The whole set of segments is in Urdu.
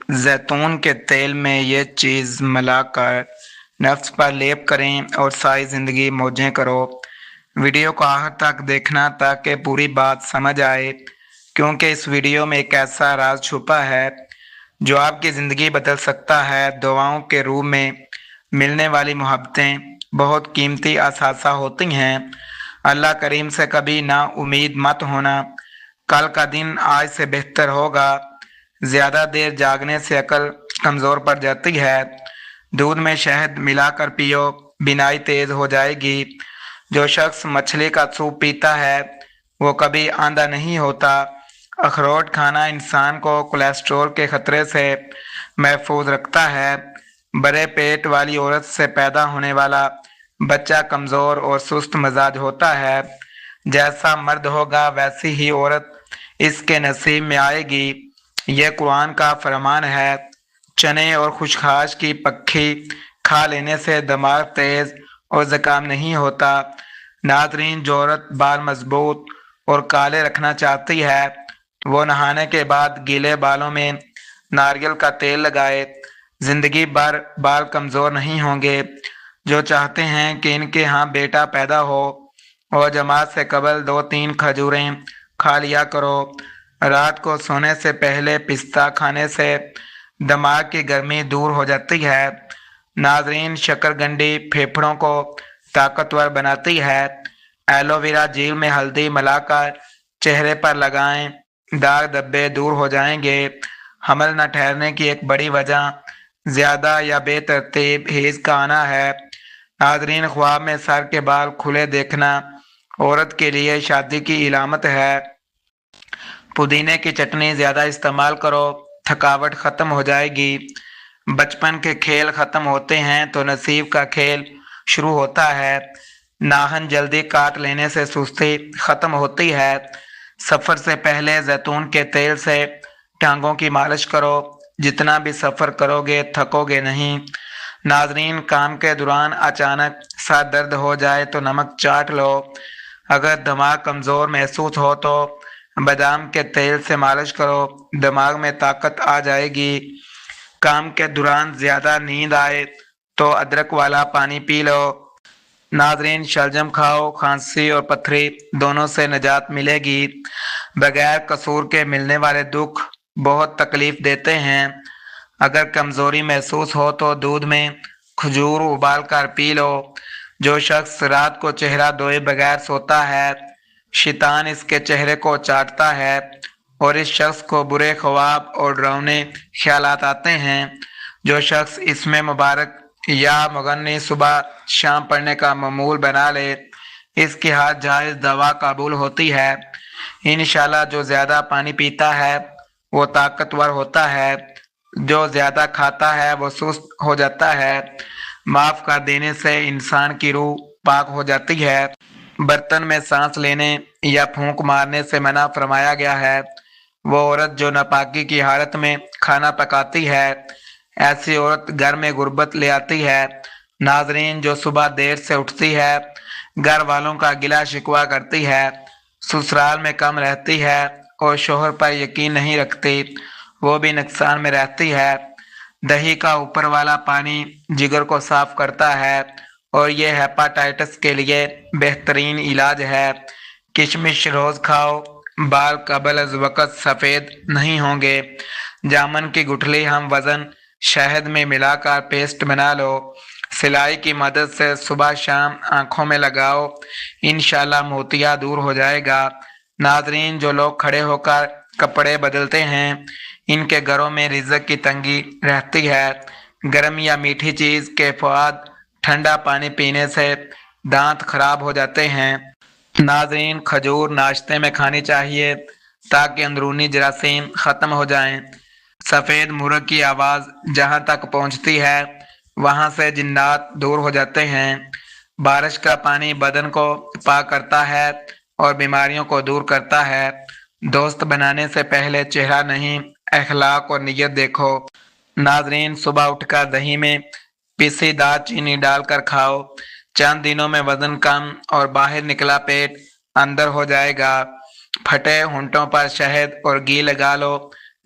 زیتون کے تیل میں یہ چیز ملا کر نفس پر لیپ کریں اور ساری زندگی موجیں کرو۔ ویڈیو کو آخر تک دیکھنا تاکہ پوری بات سمجھ آئے، کیونکہ اس ویڈیو میں ایک ایسا راز چھپا ہے جو آپ کی زندگی بدل سکتا ہے۔ دعاؤں کے روح میں ملنے والی محبتیں بہت قیمتی اثاثہ ہوتی ہیں۔ اللہ کریم سے کبھی نا امید مت ہونا، کل کا دن آج سے بہتر ہوگا۔ زیادہ دیر جاگنے سے عقل کمزور پڑ جاتی ہے۔ دودھ میں شہد ملا کر پیو، بینائی تیز ہو جائے گی۔ جو شخص مچھلی کا سوپ پیتا ہے وہ کبھی اندھا نہیں ہوتا۔ اخروٹ کھانا انسان کو کولیسٹرول کے خطرے سے محفوظ رکھتا ہے۔ بڑے پیٹ والی عورت سے پیدا ہونے والا بچہ کمزور اور سست مزاج ہوتا ہے۔ جیسا مرد ہوگا ویسی ہی عورت اس کے نصیب میں آئے گی۔ یہ قرآن کا فرمان ہے۔ چنے اور خشخاش کی پکی کھا لینے سے دماغ تیز اور زکام نہیں ہوتا۔ ناظرین، جو عورت بال مضبوط اور کالے رکھنا چاہتی ہے وہ نہانے کے بعد گیلے بالوں میں ناریل کا تیل لگائے۔ زندگی بھر بال کمزور نہیں ہوں گے۔ جو چاہتے ہیں کہ ان کے ہاں بیٹا پیدا ہو اور جماعت سے قبل 2-3 کھجوریں کھا لیا کرو۔ رات کو سونے سے پہلے پستہ کھانے سے دماغ کی گرمی دور ہو جاتی ہے۔ ناظرین، شکرگندی پھیپھڑوں کو طاقتور بناتی ہے۔ ایلو ویرا جیل میں ہلدی ملا کر چہرے پر لگائیں، داغ دھبے دور ہو جائیں گے۔ حمل نہ ٹھہرنے کی ایک بڑی وجہ زیادہ یا بے ترتیب حیض کا آنا ہے۔ ناظرین، خواب میں سر کے بال کھلے دیکھنا عورت کے لیے شادی کی علامت ہے۔ پودینے کی چٹنی زیادہ استعمال کرو، تھکاوٹ ختم ہو جائے گی۔ بچپن کے کھیل ختم ہوتے ہیں تو نصیب کا کھیل شروع ہوتا ہے۔ ناخن جلدی کاٹ لینے سے سستی ختم ہوتی ہے۔ سفر سے پہلے زیتون کے تیل سے ٹانگوں کی مالش کرو، جتنا بھی سفر کرو گے تھکو گے نہیں۔ ناظرین، کام کے دوران اچانک سر درد ہو جائے تو نمک چاٹ لو۔ اگر دماغ کمزور محسوس ہو تو بادام کے تیل سے مالش کرو، دماغ میں طاقت آ جائے گی۔ کام کے دوران زیادہ نیند آئے تو ادرک والا پانی پی لو۔ ناظرین، شلجم کھاؤ، کھانسی اور پتھری دونوں سے نجات ملے گی۔ بغیر قصور کے ملنے والے دکھ بہت تکلیف دیتے ہیں۔ اگر کمزوری محسوس ہو تو دودھ میں کھجور ابال کر پی لو۔ جو شخص رات کو چہرہ دھوئے بغیر سوتا ہے شیطان اس کے چہرے کو چاٹتا ہے اور اس شخص کو برے خواب اور ڈراؤنے خیالات آتے ہیں۔ جو شخص اس میں مبارک یا مغنی صبح شام پڑھنے کا معمول بنا لے اس کی ہر جائز دوا قبول ہوتی ہے۔ انشاءاللہ جو زیادہ پانی پیتا ہے وہ طاقتور ہوتا ہے، جو زیادہ کھاتا ہے وہ سست ہو جاتا ہے۔ معاف کر دینے سے انسان کی روح پاک ہو جاتی ہے۔ برتن میں سانس لینے یا پھونک مارنے سے منع فرمایا گیا ہے۔ وہ عورت جو ناپاکی کی حالت میں کھانا پکاتی ہے، ایسی عورت گھر میں غربت لے آتی ہے۔ ناظرین، جو صبح دیر سے اٹھتی ہے، گھر والوں کا گلہ شکوہ کرتی ہے، سسرال میں کم رہتی ہے اور شوہر پر یقین نہیں رکھتی، وہ بھی نقصان میں رہتی ہے۔ دہی کا اوپر والا پانی جگر کو صاف کرتا ہے اور یہ ہیپاٹائٹس کے لیے بہترین علاج ہے۔ کشمش روز کھاؤ، بال قبل از وقت سفید نہیں ہوں گے۔ جامن کی گٹھلی ہم وزن شہد میں ملا کر پیسٹ بنا لو۔ سلائی کی مدد سے صبح شام آنکھوں میں لگاؤ، انشاءاللہ موتیا دور ہو جائے گا۔ ناظرین، جو لوگ کھڑے ہو کر کپڑے بدلتے ہیں ان کے گھروں میں رزق کی تنگی رہتی ہے۔ گرم یا میٹھی چیز کے فوائد، ٹھنڈا پانی پینے سے دانت خراب ہو جاتے ہیں۔ ناظرین، کھجور ناشتے میں کھانی چاہیے تاکہ اندرونی جراثیم ختم ہو جائیں۔ سفید مرغ کی آواز جہاں تک پہنچتی ہے وہاں سے جنات دور ہو جاتے ہیں۔ بارش کا پانی بدن کو پاک کرتا ہے اور بیماریوں کو دور کرتا ہے۔ دوست بنانے سے پہلے چہرہ نہیں، اخلاق اور نیت دیکھو۔ ناظرین، صبح اٹھ کر دہی میں پیسی دار چینی ڈال کر کھاؤ، چند دنوں میں وزن کم اور باہر نکلا پیٹ اندر ہو جائے گا۔ پھٹے ہونٹوں پر شہد اور گھی لگا لو،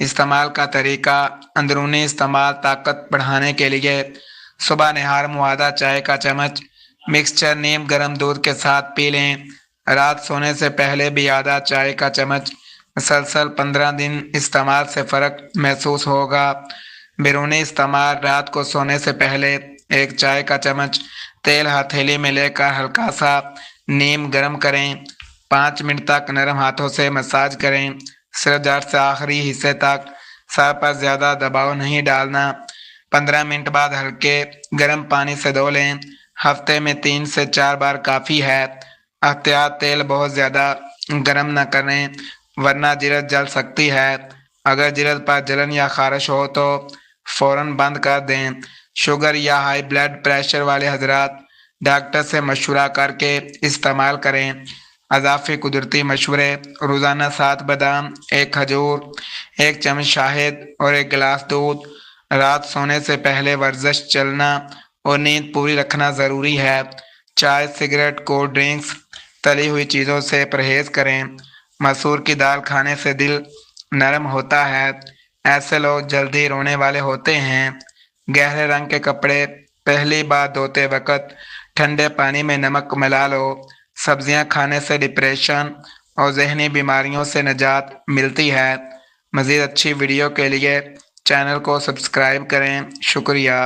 استعمال کا طریقہ: اندرونی استعمال: طاقت بڑھانے کے لیے صبح نہار معدہ چائے کا چمچ مکسچر نیم گرم دودھ کے ساتھ پی لیں۔ رات سونے سے پہلے بھی آدھا چائے کا چمچ، مسلسل 15 دن استعمال سے فرق محسوس ہوگا۔ بیرونی استعمال: رات کو سونے سے پہلے 1 چائے کا چمچ تیل ہتھیلی میں لے کر ہلکا سا نیم گرم کریں۔ 5 منٹ تک نرم ہاتھوں سے مساج کریں، سر جڑ سے آخری حصے تک، سر پر زیادہ دباؤ نہیں ڈالنا۔ 15 منٹ بعد ہلکے گرم پانی سے دھو لیں۔ ہفتے میں 3 سے 4 بار کافی ہے۔ احتیاط: تیل بہت زیادہ گرم نہ کریں ورنہ جلد جل سکتی ہے۔ اگر جلد پر جلن یا خارش ہو تو فوراً بند کر دیں۔ شوگر یا ہائی بلڈ پریشر والے حضرات ڈاکٹر سے مشورہ کر کے استعمال کریں۔ اضافی قدرتی مشورے: روزانہ 7 بادام، 1 کھجور، 1 چمچ شہد اور 1 گلاس دودھ۔ رات سونے سے پہلے ورزش، چلنا اور نیند پوری رکھنا ضروری ہے۔ چائے، سگریٹ، کولڈ ڈرنکس، تلی ہوئی چیزوں سے پرہیز کریں۔ مسور کی دال کھانے سے دل نرم ہوتا ہے۔ ایسے لوگ جلدی رونے والے ہوتے ہیں۔ گہرے رنگ کے کپڑے: پہلی بار دھوتے وقت ٹھنڈے پانی میں نمک ملا لو۔ سبزیاں کھانے سے ڈپریشن اور ذہنی بیماریوں سے نجات ملتی ہے۔ مزید اچھی ویڈیو کے لیے چینل کو سبسکرائب کریں۔ شکریہ۔